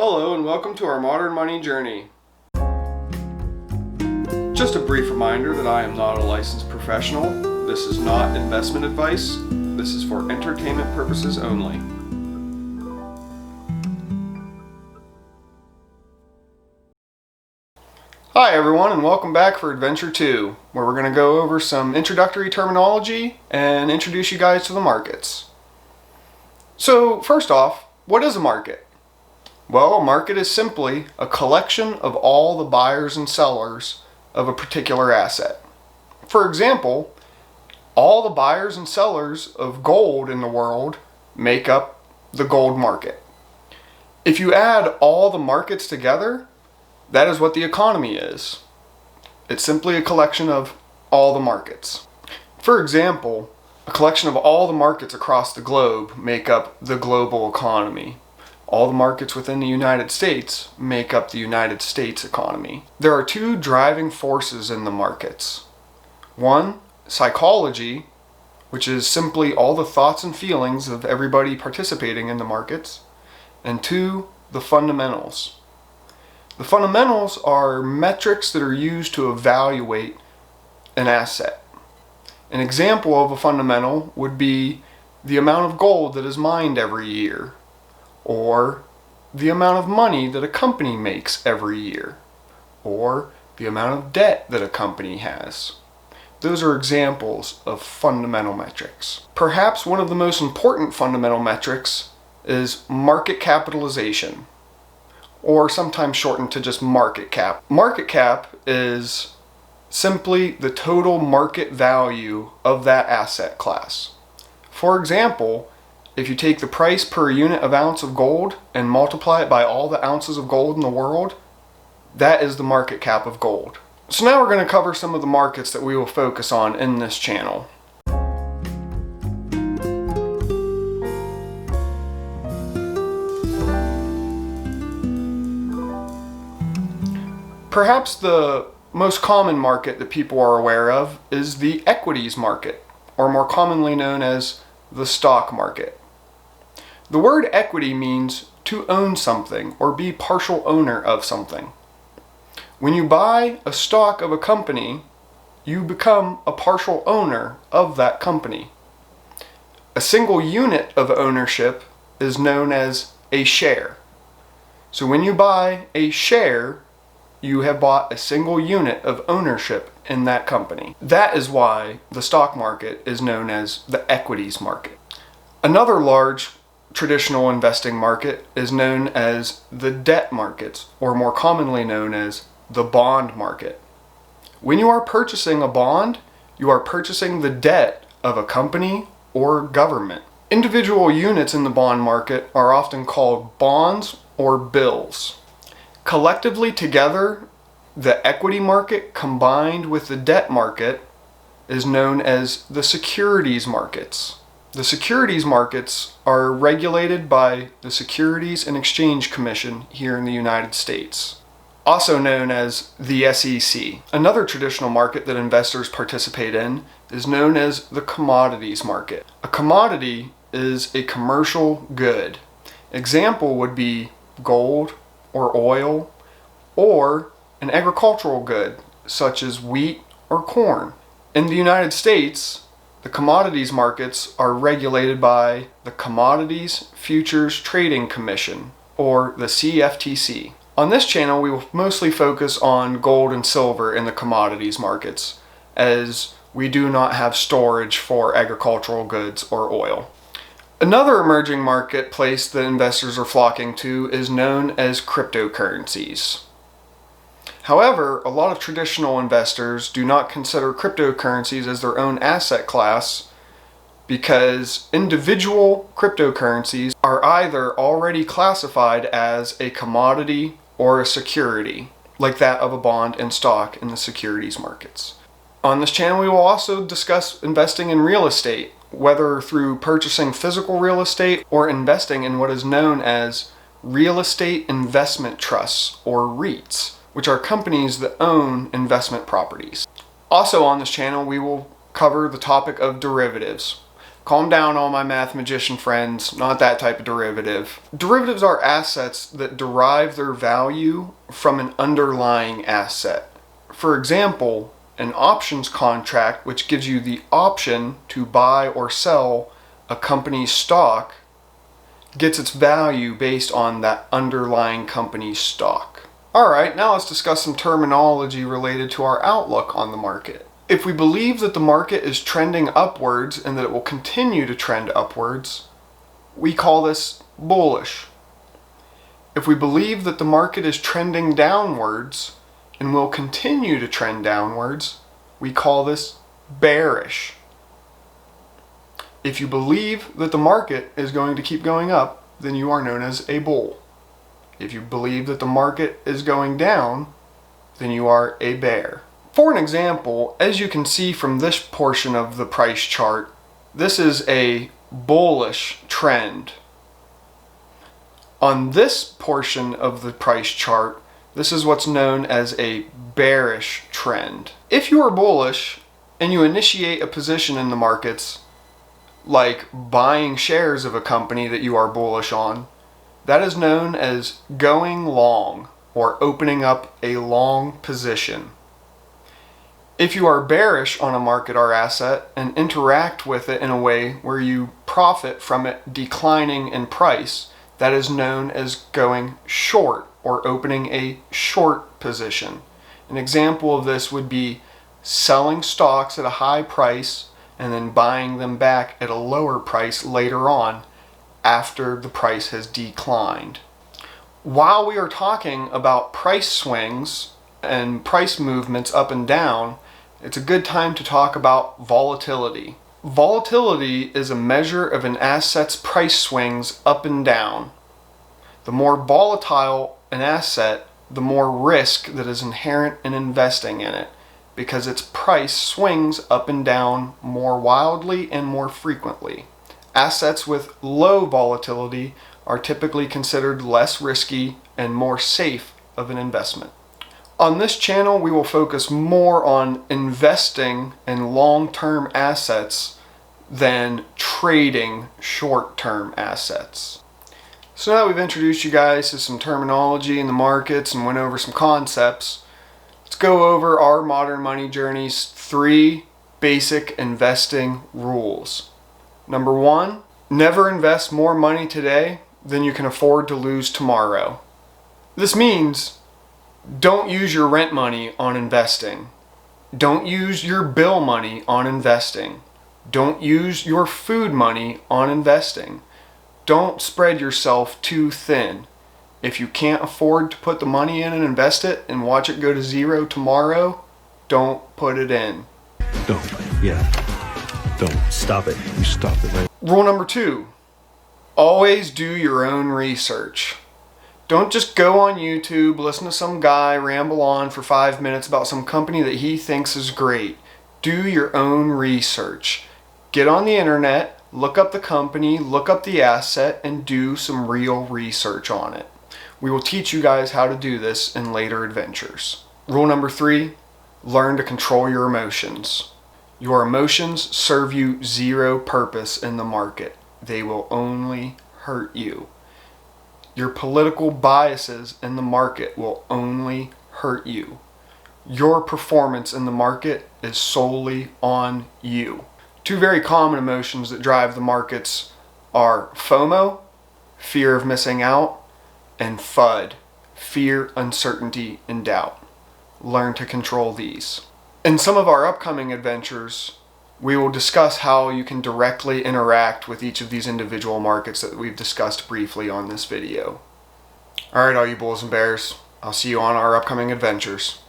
Hello and welcome to our modern money journey. Just a brief reminder that I am not a licensed professional. This is not investment advice. This is for entertainment purposes only. Hi everyone and welcome back for Adventure 2, where we're going to go over some introductory terminology and introduce you guys to the markets. So first off, what is a market? Well, a market is simply a collection of all the buyers and sellers of a particular asset. For example, all the buyers and sellers of gold in the world make up the gold market. If you add all the markets together, that is what the economy is. It's simply a collection of all the markets. For example, a collection of all the markets across the globe make up the global economy. All the markets within the United States make up the United States economy. There are two driving forces in the markets. One, psychology, which is simply all the thoughts and feelings of everybody participating in the markets. And two, the fundamentals. The fundamentals are metrics that are used to evaluate an asset. An example of a fundamental would be the amount of gold that is mined every year, or the amount of money that a company makes every year, or the amount of debt that a company has. Those are examples of fundamental metrics. Perhaps one of the most important fundamental metrics is market capitalization, or sometimes shortened to just market cap. Market cap is simply the total market value of that asset class. For example, if you take the price per unit of ounce of gold and multiply it by all the ounces of gold in the world, that is the market cap of gold. So now we're going to cover some of the markets that we will focus on in this channel. Perhaps the most common market that people are aware of is the equities market, or more commonly known as the stock market. The word equity means to own something or be partial owner of something. When you buy a stock of a company, you become a partial owner of that company. A single unit of ownership is known as a share. So when you buy a share, you have bought a single unit of ownership in that company. That is why the stock market is known as the equities market. Another large traditional investing market is known as the debt market, or more commonly known as the bond market. When you are purchasing a bond, you are purchasing the debt of a company or government. Individual units in the bond market are often called bonds or bills. Collectively together, the equity market combined with the debt market is known as the securities markets. The securities markets are regulated by the Securities and Exchange Commission here in the United States, also known as the SEC. Another traditional market that investors participate in is known as the commodities market. A commodity is a commercial good. Example would be gold or oil, or an agricultural good such as wheat or corn. In the United States, the commodities markets are regulated by the Commodities Futures Trading Commission, or the CFTC. On this channel, we will mostly focus on gold and silver in the commodities markets, as we do not have storage for agricultural goods or oil. Another emerging marketplace that investors are flocking to is known as cryptocurrencies. However, a lot of traditional investors do not consider cryptocurrencies as their own asset class because individual cryptocurrencies are either already classified as a commodity or a security, like that of a bond and stock in the securities markets. On this channel, we will also discuss investing in real estate, whether through purchasing physical real estate or investing in what is known as real estate investment trusts, or REITs, which are companies that own investment properties. Also on this channel, we will cover the topic of derivatives. Calm down, all my math magician friends, not that type of derivative. Derivatives are assets that derive their value from an underlying asset. For example, an options contract, which gives you the option to buy or sell a company's stock, gets its value based on that underlying company's stock. Alright, now let's discuss some terminology related to our outlook on the market. If we believe that the market is trending upwards and that it will continue to trend upwards, we call this bullish. If we believe that the market is trending downwards and will continue to trend downwards, we call this bearish. If you believe that the market is going to keep going up, then you are known as a bull. If you believe that the market is going down, then you are a bear. For an example, as you can see from this portion of the price chart, this is a bullish trend. On this portion of the price chart, this is what's known as a bearish trend. If you are bullish and you initiate a position in the markets, like buying shares of a company that you are bullish on, that is known as going long or opening up a long position. If you are bearish on a market or asset and interact with it in a way where you profit from it declining in price, that is known as going short or opening a short position. An example of this would be selling stocks at a high price and then buying them back at a lower price later on after the price has declined. While we are talking about price swings and price movements up and down, it's a good time to talk about volatility. Volatility is a measure of an asset's price swings up and down. The more volatile an asset, the more risk that is inherent in investing in it, because its price swings up and down more wildly and more frequently. Assets with low volatility are typically considered less risky and more safe of an investment. On this channel, we will focus more on investing in long-term assets than trading short-term assets. So now that we've introduced you guys to some terminology in the markets and went over some concepts, let's go over our Modern Money Journey's 3 basic investing rules. Number 1, never invest more money today than you can afford to lose tomorrow. This means don't use your rent money on investing. Don't use your bill money on investing. Don't use your food money on investing. Don't spread yourself too thin. If you can't afford to put the money in and invest it and watch it go to zero tomorrow, don't put it in. Don't stop it. You stop it, right? Rule number 2, always do your own research. Don't just go on YouTube, listen to some guy ramble on for 5 minutes about some company that he thinks is great. Do your own research. Get on the internet, look up the company, look up the asset, and do some real research on it. We will teach you guys how to do this in later adventures. Rule number 3, learn to control your emotions. Your emotions serve you zero purpose in the market. They will only hurt you. Your political biases in the market will only hurt you. Your performance in the market is solely on you. 2 very common emotions that drive the markets are FOMO, fear of missing out, and FUD, fear, uncertainty, and doubt. Learn to control these. In some of our upcoming adventures, we will discuss how you can directly interact with each of these individual markets that we've discussed briefly on this video. Alright, all you bulls and bears, I'll see you on our upcoming adventures.